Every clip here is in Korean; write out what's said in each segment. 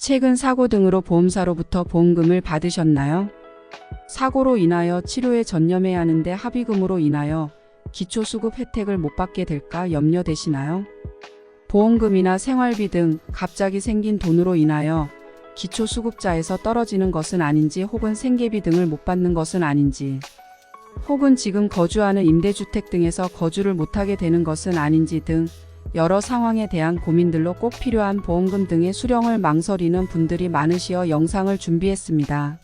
최근 사고 등으로 보험사로부터 보험금을 받으셨나요? 사고로 인하여 치료에 전념해야 하는데 합의금으로 인하여 기초수급 혜택을 못 받게 될까 염려되시나요? 보험금이나 생활비 등 갑자기 생긴 돈으로 인하여 기초수급자에서 떨어지는 것은 아닌지, 혹은 생계비 등을 못 받는 것은 아닌지, 혹은 지금 거주하는 임대주택 등에서 거주를 못하게 되는 것은 아닌지 등 여러 상황에 대한 고민들로 꼭 필요한 보험금 등의 수령을 망설이는 분들이 많으시어 영상을 준비했습니다.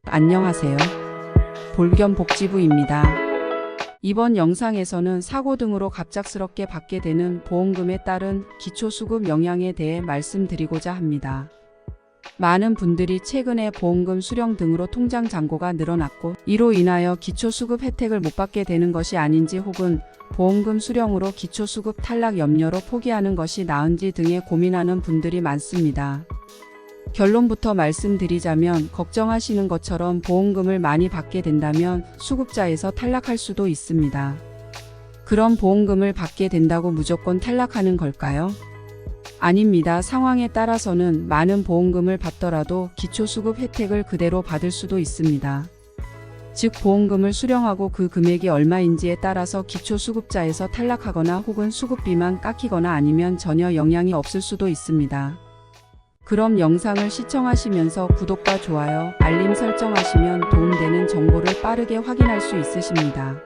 안녕하세요. 볼겸복지부입니다. 이번 영상에서는 사고 등으로 갑작스럽게 받게 되는 보험금에 따른 기초수급 영향에 대해 말씀드리고자 합니다. 많은 분들이 최근에 보험금 수령 등으로 통장 잔고가 늘어났고 이로 인하여 기초수급 혜택을 못 받게 되는 것이 아닌지, 혹은 보험금 수령으로 기초수급 탈락 염려로 포기하는 것이 나은지 등에 고민하는 분들이 많습니다. 결론부터 말씀드리자면, 걱정하시는 것처럼 보험금을 많이 받게 된다면 수급자에서 탈락할 수도 있습니다. 그럼 보험금을 받게 된다고 무조건 탈락하는 걸까요? 아닙니다. 상황에 따라서는 많은 보험금을 받더라도 기초수급 혜택을 그대로 받을 수도 있습니다. 즉, 보험금을 수령하고 그 금액이 얼마인지에 따라서 기초수급자에서 탈락하거나 혹은 수급비만 깎이거나 아니면 전혀 영향이 없을 수도 있습니다. 그럼 영상을 시청하시면서 구독과 좋아요, 알림 설정하시면 도움되는 정보를 빠르게 확인할 수 있으십니다.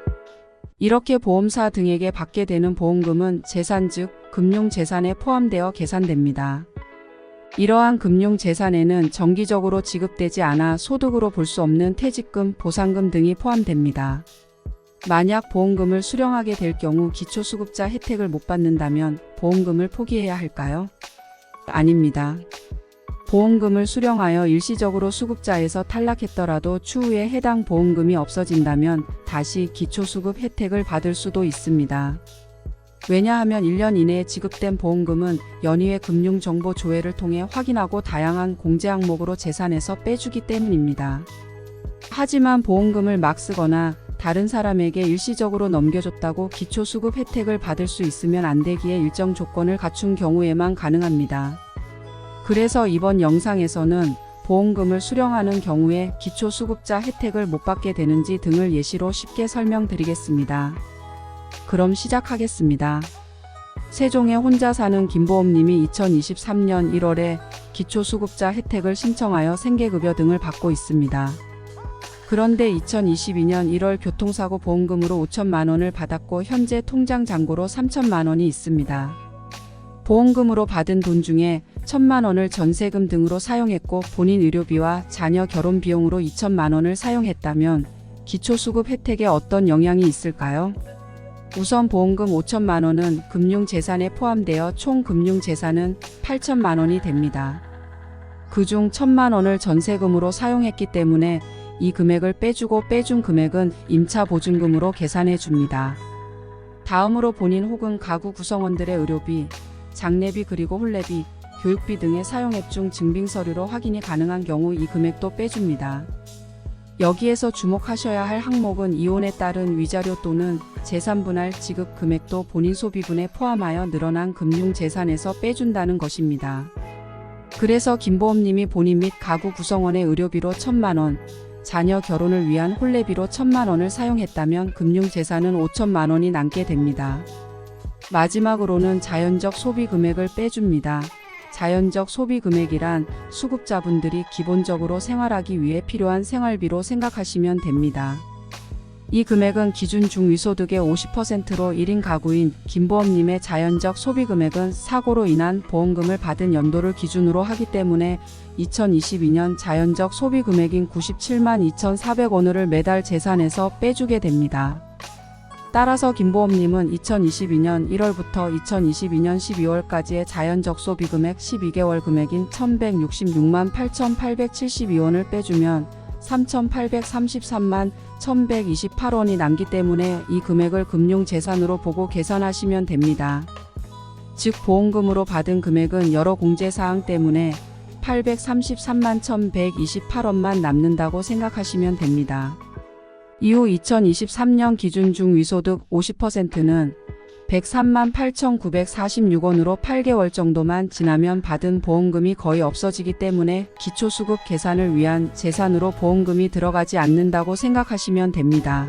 이렇게 보험사 등에게 받게 되는 보험금은 재산, 즉 금융재산에 포함되어 계산됩니다. 이러한 금융재산에는 정기적으로 지급되지 않아 소득으로 볼 수 없는 퇴직금, 보상금 등이 포함됩니다. 만약 보험금을 수령하게 될 경우 기초수급자 혜택을 못 받는다면 보험금을 포기해야 할까요? 아닙니다. 보험금을 수령하여 일시적으로 수급자에서 탈락했더라도 추후에 해당 보험금이 없어진다면 다시 기초수급 혜택을 받을 수도 있습니다. 왜냐하면 1년 이내에 지급된 보험금은 연이에 금융정보 조회를 통해 확인하고 다양한 공제 항목으로 재산에서 빼주기 때문입니다. 하지만 보험금을 막 쓰거나 다른 사람에게 일시적으로 넘겨줬다고 기초수급 혜택을 받을 수 있으면 안 되기에 일정 조건을 갖춘 경우에만 가능합니다. 그래서 이번 영상에서는 보험금을 수령하는 경우에 기초수급자 혜택을 못 받게 되는지 등을 예시로 쉽게 설명드리겠습니다. 그럼 시작하겠습니다. 세종에 혼자 사는 김보험님이 2023년 1월에 기초수급자 혜택을 신청하여 생계급여 등을 받고 있습니다. 그런데 2022년 1월 교통사고 보험금으로 5천만 원을 받았고 현재 통장 잔고로 3천만 원이 있습니다. 보험금으로 받은 돈 중에 1천만 원을 전세금 등으로 사용했고 본인 의료비와 자녀 결혼 비용으로 2천만 원을 사용했다면 기초수급 혜택에 어떤 영향이 있을까요? 우선 보험금 5천만 원은 금융재산에 포함되어 총 금융재산은 8천만 원이 됩니다. 그중 1천만 원을 전세금으로 사용했기 때문에 이 금액을 빼주고 빼준 금액은 임차보증금으로 계산해 줍니다. 다음으로 본인 혹은 가구 구성원들의 의료비, 장례비 그리고 혼례비, 교육비 등의 사용액 중 증빙서류로 확인이 가능한 경우 이 금액도 빼줍니다. 여기에서 주목하셔야 할 항목은 이혼에 따른 위자료 또는 재산분할 지급 금액도 본인 소비분에 포함하여 늘어난 금융재산에서 빼준다는 것입니다. 그래서 김보험님이 본인 및 가구 구성원의 의료비로 1천만 원, 자녀 결혼을 위한 혼례비로 1천만 원을 사용했다면 금융재산은 5천만 원이 남게 됩니다. 마지막으로는 자연적 소비 금액을 빼줍니다. 자연적 소비 금액이란 수급자분들이 기본적으로 생활하기 위해 필요한 생활비로 생각하시면 됩니다. 이 금액은 기준 중위소득의 50%로 1인 가구인 김보험님의 자연적 소비 금액은 사고로 인한 보험금을 받은 연도를 기준으로 하기 때문에 2022년 자연적 소비 금액인 97만 2,400원을 매달 재산에서 빼주게 됩니다. 따라서 김보험님은 2022년 1월부터 2022년 12월까지의 자연적 소비 금액 12개월 금액인 1,166만 8,872원을 빼주면 3,833만 1,128원이 남기 때문에 이 금액을 금융재산으로 보고 계산하시면 됩니다. 즉 보험금으로 받은 금액은 여러 공제사항 때문에 833만 1,128원만 남는다고 생각하시면 됩니다. 이후 2023년 기준 중위소득 50%는 103만 8,946원으로 8개월 정도만 지나면 받은 보험금이 거의 없어지기 때문에 기초수급 계산을 위한 재산으로 보험금이 들어가지 않는다고 생각하시면 됩니다.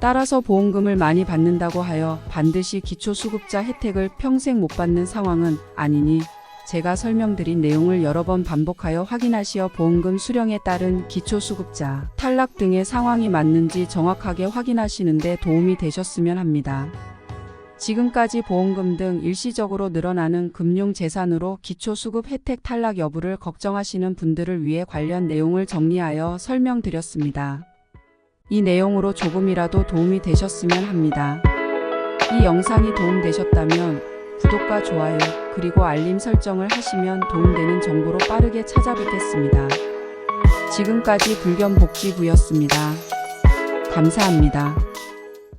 따라서 보험금을 많이 받는다고 하여 반드시 기초수급자 혜택을 평생 못 받는 상황은 아니니 제가 설명드린 내용을 여러 번 반복하여 확인하시어 보험금 수령에 따른 기초수급자, 탈락 등의 상황이 맞는지 정확하게 확인하시는 데 도움이 되셨으면 합니다. 지금까지 보험금 등 일시적으로 늘어나는 금융재산으로 기초수급 혜택 탈락 여부를 걱정하시는 분들을 위해 관련 내용을 정리하여 설명드렸습니다. 이 내용으로 조금이라도 도움이 되셨으면 합니다. 이 영상이 도움되셨다면 구독과 좋아요 그리고 알림 설정을 하시면 도움되는 정보로 빠르게 찾아뵙겠습니다. 지금까지 불견복지부였습니다. 감사합니다.